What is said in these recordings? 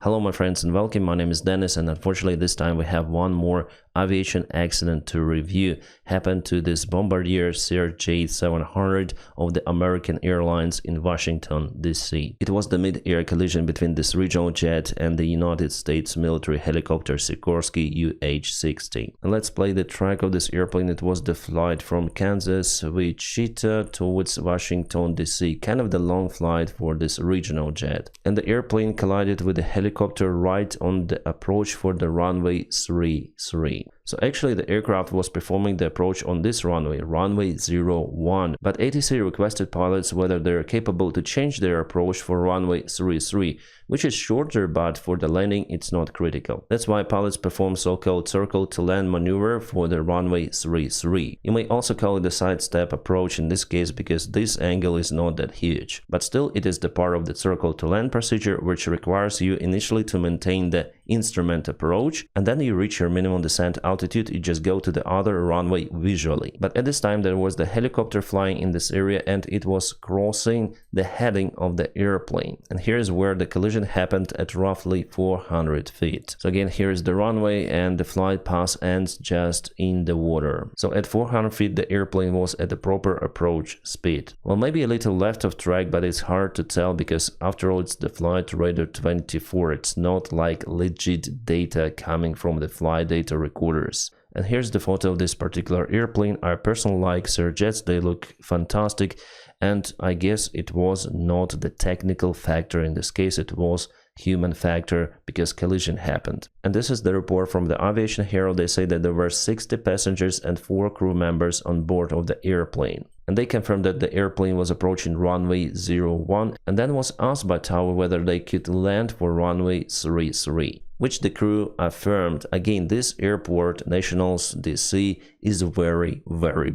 Hello my friends and welcome, my name is Dennis, and unfortunately this time we have one more aviation accident to review. Happened to this Bombardier CRJ-700 of the American Airlines in Washington, D.C. It was the mid-air collision between this regional jet and the United States military helicopter Sikorsky UH-60. And let's play the track of this airplane. It was the flight from Kansas, Wichita towards Washington, D.C. Kind of the long flight for this regional jet. And the airplane collided with the helicopter right on the approach for the runway 33. So actually the aircraft was performing the approach on this runway, runway 01, but ATC requested pilots whether they're capable to change their approach for runway 33, which is shorter, but for the landing it's not critical. That's why pilots perform so-called circle to land maneuver for the runway 33. You may also call it the sidestep approach in this case because this angle is not that huge, but still it is the part of the circle to land procedure which requires you initially to maintain the instrument approach, and then you reach your minimum descent altitude, you just go to the other runway visually. But at this time there was the helicopter flying in this area and it was crossing the heading of the airplane. And here's where the collision happened at roughly 400 feet. So again, here is the runway and the flight path ends just in the water. So at 400 feet the airplane was at the proper approach speed. Well, maybe a little left of track, but it's hard to tell because after all it's the Flight Radar 24. It's not like legit data coming from the flight data recorders. And here's the photo of this particular airplane. I personally like CRJs, they look fantastic, and I guess it was not the technical factor in this case, it was human factor because collision happened. And this is the report from the Aviation Herald. They say that there were 60 passengers and 4 crew members on board of the airplane. And they confirmed that the airplane was approaching runway 01 and then was asked by Tower whether they could land for runway 33, which the crew affirmed. Again, this airport, Nationals DC, is very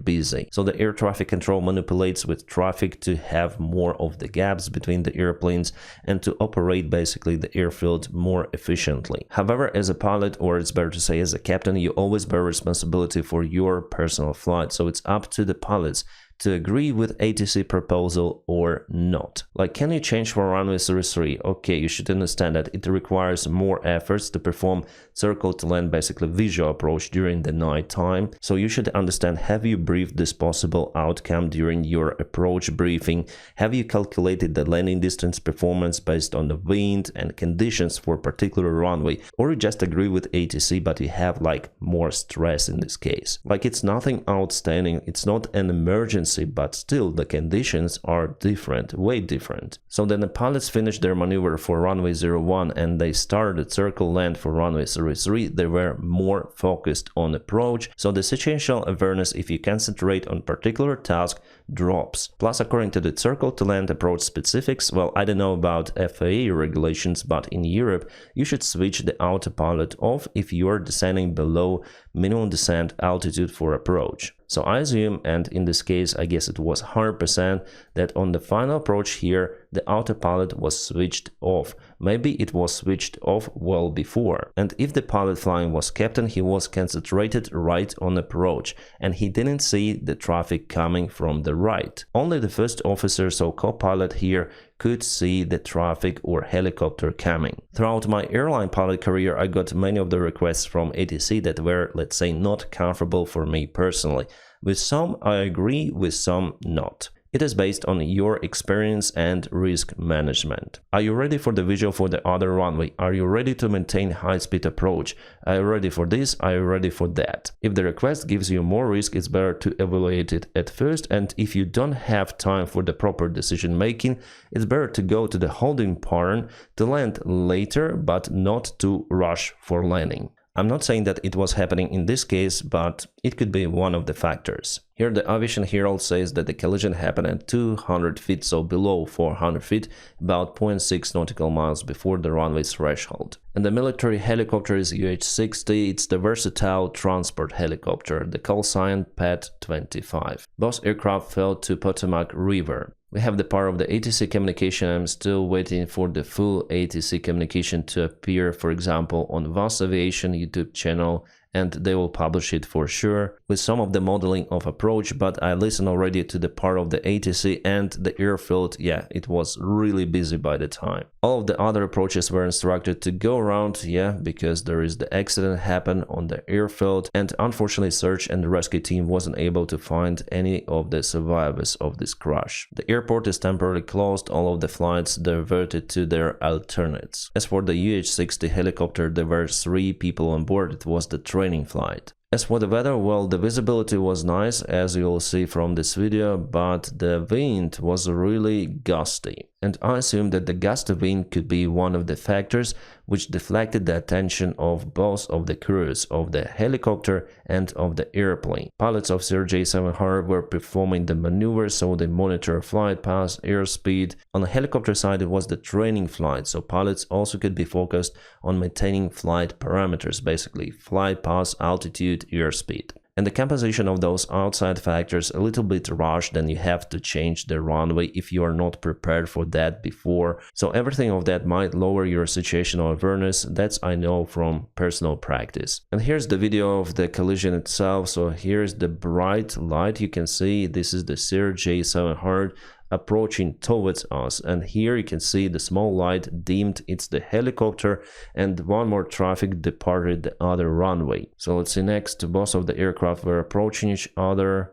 busy. So the air traffic control manipulates with traffic to have more of the gaps between the airplanes and to operate basically the airfield more efficiently. However, as a pilot, or it's better to say as a captain, you always bear responsibility for your personal flight. So it's up to the pilots to agree with ATC proposal or not. Like, can you change for runway 33? Okay, you should understand that it requires more efforts to perform circle to land, basically visual approach during the night time. So you should understand, have you briefed this possible outcome during your approach briefing? Have you calculated the landing distance performance based on the wind and conditions for particular runway? Or you just agree with ATC but you have like more stress in this case? Like, it's nothing outstanding, it's not an emergency, but still the conditions are different, way different. So then the pilots finished their maneuver for runway 01 and they started circle land for runway 33. They were more focused on approach, so the situational awareness, if you concentrate on particular task, drops. Plus, according to the circle to land approach specifics, well, I don't know about FAA regulations, but in Europe you should switch the autopilot off if you are descending below minimum descent altitude for approach. So I assume, and in this case I guess it was 100%, that on the final approach here the autopilot was switched off. Maybe it was switched off well before. And if the pilot flying was captain, he was concentrated right on approach and he didn't see the traffic coming from the right. Only the first officer, so co-pilot here, could see the traffic or helicopter coming. Throughout my airline pilot career, I got many of the requests from ATC that were, let's say, not comfortable for me personally. With some I agree, with some not. It is based on your experience and risk management. Are you ready for the visual for the other runway? Are you ready to maintain high-speed approach? Are you ready for this? Are you ready for that? If the request gives you more risk, it's better to evaluate it at first, and if you don't have time for the proper decision making, it's better to go to the holding pattern to land later, but not to rush for landing. I'm not saying that it was happening in this case, but it could be one of the factors. Here the Aviation Herald says that the collision happened at 200 feet, so below 400 feet, about 0.6 nautical miles before the runway threshold. And the military helicopter is UH-60, it's the versatile transport helicopter, the call sign PAT-25. Both aircraft fell to Potomac River. We have the part of the ATC communication. I'm still waiting for the full ATC communication to appear, for example, on VAS Aviation YouTube channel and they will publish it for sure with some of the modeling of approach. But I listened already to the part of the ATC, and the airfield, yeah, it was really busy by the time. All of the other approaches were instructed to go around, yeah, because there is the accident happened on the airfield, and unfortunately search and rescue team wasn't able to find any of the survivors of this crash. The airport is temporarily closed, all of the flights diverted to their alternates. As for the UH-60 helicopter, there were 3 people on board. It was the training flight. As for the weather, well, the visibility was nice, as you'll see from this video, but the wind was really gusty. And I assume that the gusty wind could be one of the factors which deflected the attention of both of the crews of the helicopter and of the airplane. Pilots of CRJ-700 were performing the maneuvers, so they monitor flight path, airspeed. On the helicopter side, it was the training flight, so pilots also could be focused on maintaining flight parameters, basically flight path, altitude, airspeed. And the composition of those outside factors a little bit rushed, and you have to change the runway if you are not prepared for that before. So everything of that might lower your situational awareness. That's I know from personal practice. And here's the video of the collision itself. So here's the bright light. You can see this is the CRJ-700 approaching towards us, and here you can see the small light dimmed. It's the helicopter, and one more traffic departed the other runway. So let's see next. Both of the aircraft were approaching each other,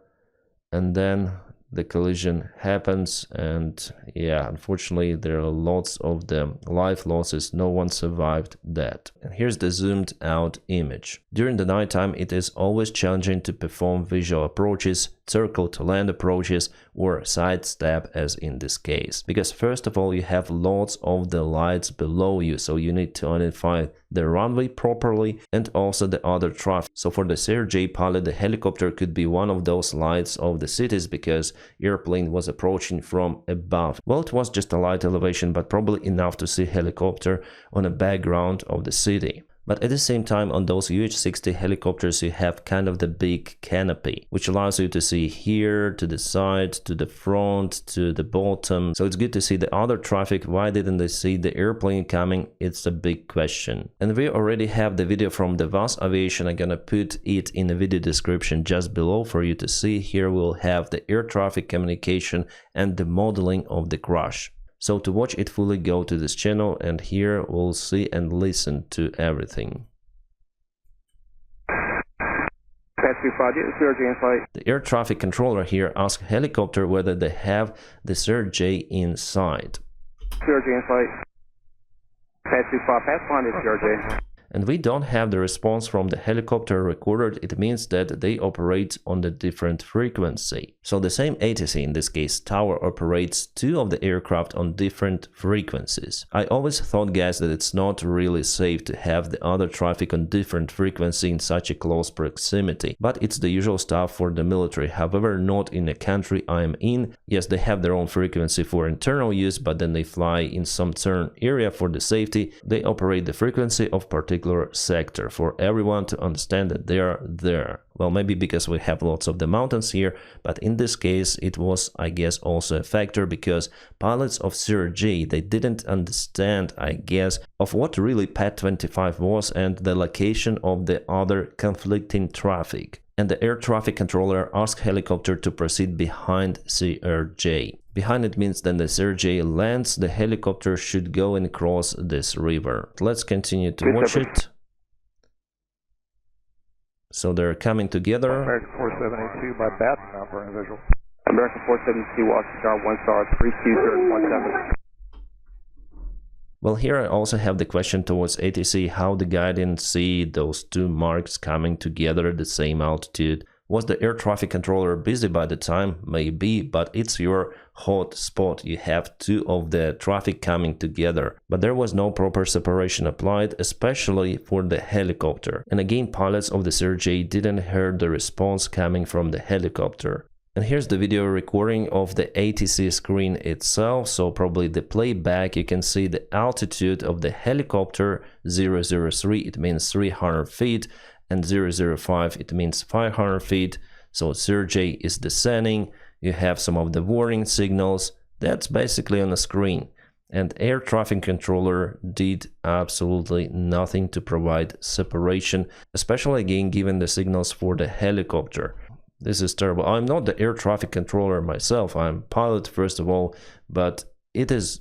and then the collision happens, and yeah, unfortunately there are lots of the life losses. No one survived that. And here's the zoomed out image. During the nighttime, it is always challenging to perform visual approaches, circle to land approaches, or side step, as in this case, because first of all you have lots of the lights below you, so you need to identify the runway properly and also the other traffic. So for the CRJ pilot, the helicopter could be one of those lights of the cities because airplane was approaching from above. Well, it was just a light elevation, but probably enough to see helicopter on a background of the city. But at the same time, on those UH-60 helicopters, you have kind of the big canopy, which allows you to see here, to the side, to the front, to the bottom. So it's good to see the other traffic. Why didn't they see the airplane coming? It's a big question. And we already have the video from the VAS Aviation. I'm gonna put it in the video description just below for you to see. Here we'll have the air traffic communication and the modeling of the crash. So to watch it fully, go to this channel, and here we'll see and listen to everything. The air traffic controller here asks helicopter whether they have the CRJ inside. CRJ in flight. Pass 25, pass line is CRJ. And we don't have the response from the helicopter recorded. It means that they operate on the different frequency. So the same ATC, in this case tower, operates 2 of the aircraft on different frequencies. I always thought, guys, that it's not really safe to have the other traffic on different frequency in such a close proximity, but it's the usual stuff for the military. However, not in the country I am in. Yes, they have their own frequency for internal use, but then they fly in some certain area for the safety. They operate the frequency of particular sector for everyone to understand that they are there. Well, maybe because we have lots of the mountains here, but in this case it was, I guess, also a factor because pilots of CRJ, they didn't understand, I guess, of what really Pad 25 was and the location of the other conflicting traffic. And the air traffic controller asked helicopter to proceed behind CRJ. Behind it means that the CRJ lands, the helicopter should go and cross this river. Let's continue to watch it. So they're coming together. American 4782 by bat number and visual. American 472 Washington 1 star 32017. Well, here I also have the question towards ATC, how the guy didn't see those 2 marks coming together at the same altitude. Was the air traffic controller busy by the time? Maybe, but it's your hot spot. You have 2 of the traffic coming together. But there was no proper separation applied, especially for the helicopter. And again, pilots of the CRJ didn't hear the response coming from the helicopter. And here's the video recording of the ATC screen itself, so probably the playback. You can see the altitude of the helicopter 003, it means 300 feet, and 005, it means 500 feet. So CRJ is descending. You have some of the warning signals. That's basically on the screen. and air traffic controller did absolutely nothing to provide separation, especially again given the signals for the helicopter. This is terrible. I'm not the air traffic controller myself. I'm pilot first of all, but it is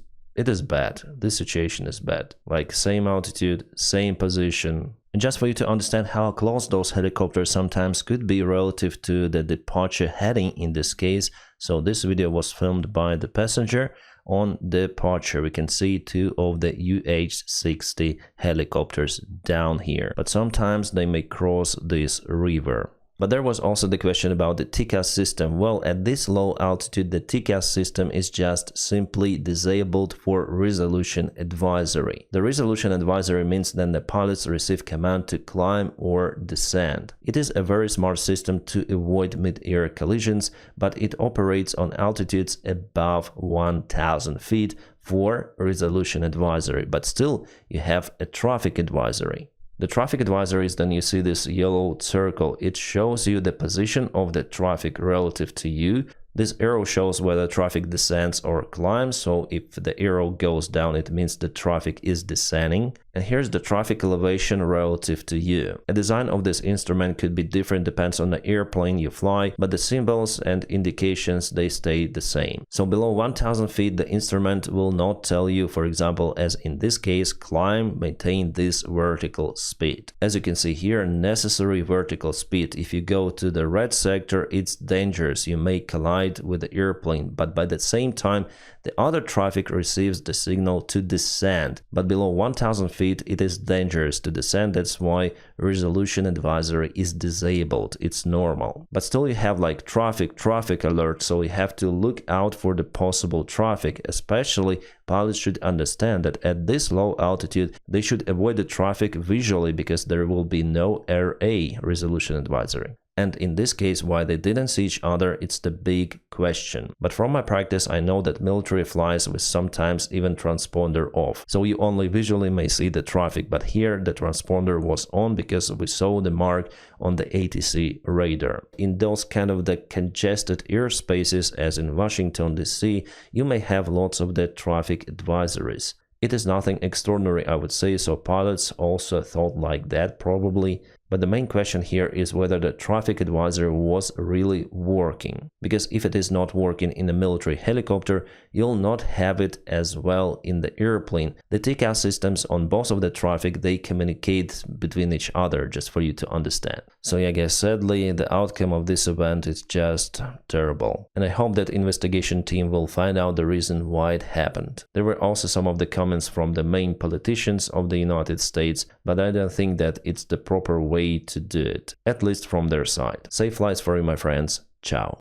bad. This situation is bad. Like same altitude, same position. And just for you to understand how close those helicopters sometimes could be relative to the departure heading in this case. So this video was filmed by the passenger. On departure, we can see two of the UH-60 helicopters down here. But sometimes they may cross this river. But there was also the question about the TCAS system. Well, at this low altitude, the TCAS system is just simply disabled for resolution advisory. The resolution advisory means then the pilots receive command to climb or descend. It is a very smart system to avoid mid-air collisions, but it operates on altitudes above 1,000 feet for resolution advisory. But still, you have a traffic advisory. The traffic advisory is then you see this yellow circle. It shows you the position of the traffic relative to you. This arrow shows whether traffic descends or climbs, so if the arrow goes down, it means the traffic is descending. And here's the traffic elevation relative to you. A design of this instrument could be different, depends on the airplane you fly, but the symbols and indications, they stay the same. So below 1,000 feet, the instrument will not tell you, for example, as in this case, climb, maintain this vertical speed. As you can see here, necessary vertical speed. If you go to the red sector, it's dangerous. You may collide with the airplane, but by the same time the other traffic receives the signal to descend. But below 1,000 feet it is dangerous to descend. That's why resolution advisory is disabled. It's normal, but still you have like traffic alert, so you have to look out for the possible traffic. Especially pilots should understand that at this low altitude they should avoid the traffic visually because there will be no RA, resolution advisory. And in this case, why they didn't see each other, it's the big question. But from my practice, I know that military flies with sometimes even transponder off. So you only visually may see the traffic, but here the transponder was on because we saw the mark on the ATC radar. In those kind of the congested airspaces, as in Washington DC, you may have lots of the traffic advisories. It is nothing extraordinary, I would say, so pilots also thought like that probably. But the main question here is whether the traffic advisory was really working. Because if it is not working in a military helicopter, you'll not have it as well in the airplane. The TCAS systems on both of the traffic, they communicate between each other, just for you to understand. So yeah guys, sadly the outcome of this event is just terrible. And I hope that investigation team will find out the reason why it happened. There were also some of the comments from the main politicians of the United States, but I don't think that it's the proper way to do it, at least from their side. Safe flights for you, my friends. Ciao.